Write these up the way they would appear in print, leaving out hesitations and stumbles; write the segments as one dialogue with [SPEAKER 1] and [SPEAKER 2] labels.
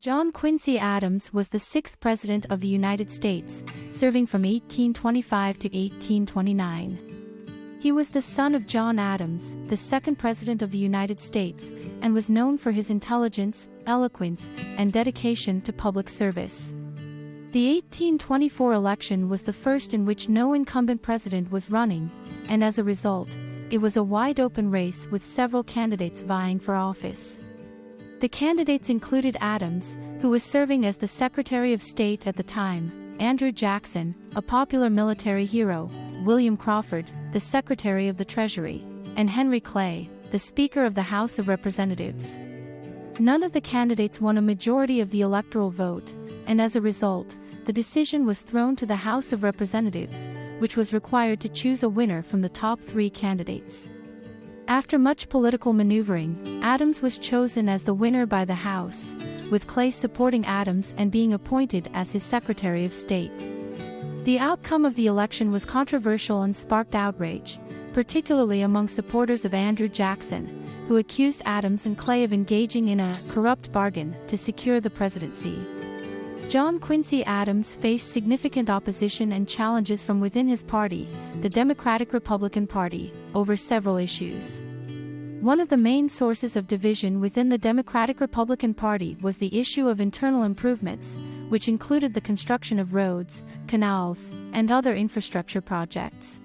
[SPEAKER 1] John Quincy Adams was the sixth President of the United States, serving from 1825 to 1829. He was the son of John Adams, the second President of the United States, and was known for his intelligence, eloquence, and dedication to public service. The 1824 election was the first in which no incumbent president was running, and as a result, it was a wide-open race with several candidates vying for office. The candidates included Adams, who was serving as the Secretary of State at the time, Andrew Jackson, a popular military hero, William Crawford, the Secretary of the Treasury, and Henry Clay, the Speaker of the House of Representatives. None of the candidates won a majority of the electoral vote, and as a result, the decision was thrown to the House of Representatives, which was required to choose a winner from the top three candidates. After much political maneuvering, Adams was chosen as the winner by the House, with Clay supporting Adams and being appointed as his Secretary of State. The outcome of the election was controversial and sparked outrage, particularly among supporters of Andrew Jackson, who accused Adams and Clay of engaging in a corrupt bargain to secure the presidency. John Quincy Adams faced significant opposition and challenges from within his party, the Democratic-Republican Party, over several issues. One of the main sources of division within the Democratic-Republican Party was the issue of internal improvements, which included the construction of roads, canals, and other infrastructure projects.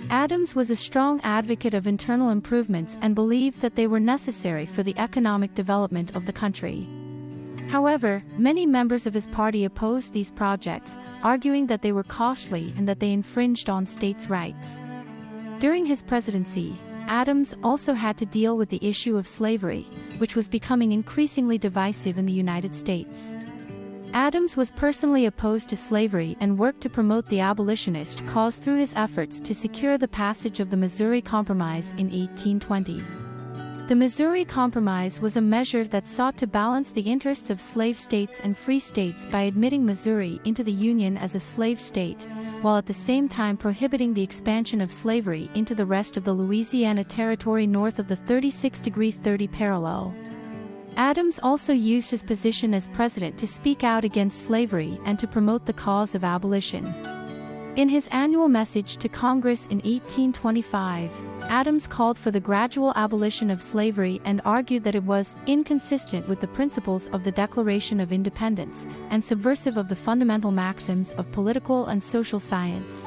[SPEAKER 1] Adams was a strong advocate of internal improvements and believed that they were necessary for the economic development of the country. However, many members of his party opposed these projects, arguing that they were costly and that they infringed on states' rights. During his presidency, Adams also had to deal with the issue of slavery, which was becoming increasingly divisive in the United States. Adams was personally opposed to slavery and worked to promote the abolitionist cause through his efforts to secure the passage of the Missouri Compromise in 1820. The Missouri Compromise was a measure that sought to balance the interests of slave states and free states by admitting Missouri into the Union as a slave state, while at the same time prohibiting the expansion of slavery into the rest of the Louisiana Territory north of the 36° 30' parallel. Adams also used his position as president to speak out against slavery and to promote the cause of abolition. In his annual message to Congress in 1825, Adams called for the gradual abolition of slavery and argued that it was inconsistent with the principles of the Declaration of Independence and subversive of the fundamental maxims of political and social science.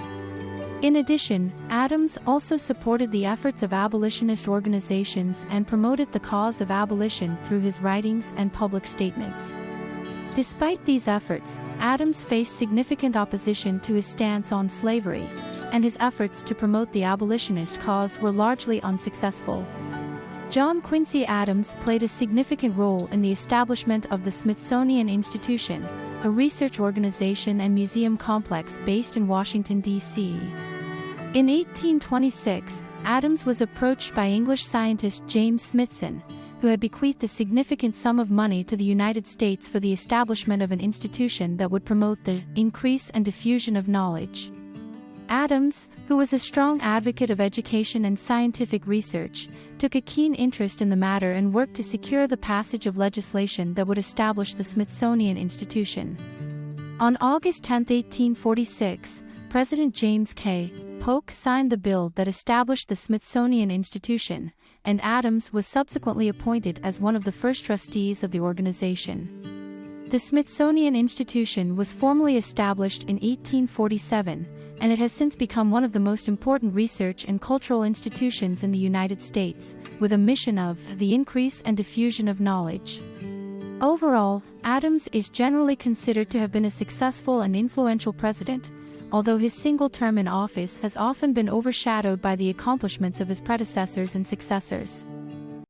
[SPEAKER 1] In addition, Adams also supported the efforts of abolitionist organizations and promoted the cause of abolition through his writings and public statements. Despite these efforts, Adams faced significant opposition to his stance on slavery, and his efforts to promote the abolitionist cause were largely unsuccessful. John Quincy Adams played a significant role in the establishment of the Smithsonian Institution, a research organization and museum complex based in Washington, D.C. In 1826, Adams was approached by English scientist James Smithson, who had bequeathed a significant sum of money to the United States for the establishment of an institution that would promote the increase and diffusion of knowledge. Adams, who was a strong advocate of education and scientific research, took a keen interest in the matter and worked to secure the passage of legislation that would establish the Smithsonian Institution. On August 10, 1846, President James K. Polk signed the bill that established the Smithsonian Institution, and Adams was subsequently appointed as one of the first trustees of the organization. The Smithsonian Institution was formally established in 1847, and it has since become one of the most important research and cultural institutions in the United States, with a mission of the increase and diffusion of knowledge. Overall, Adams is generally considered to have been a successful and influential president, although his single term in office has often been overshadowed by the accomplishments of his predecessors and successors.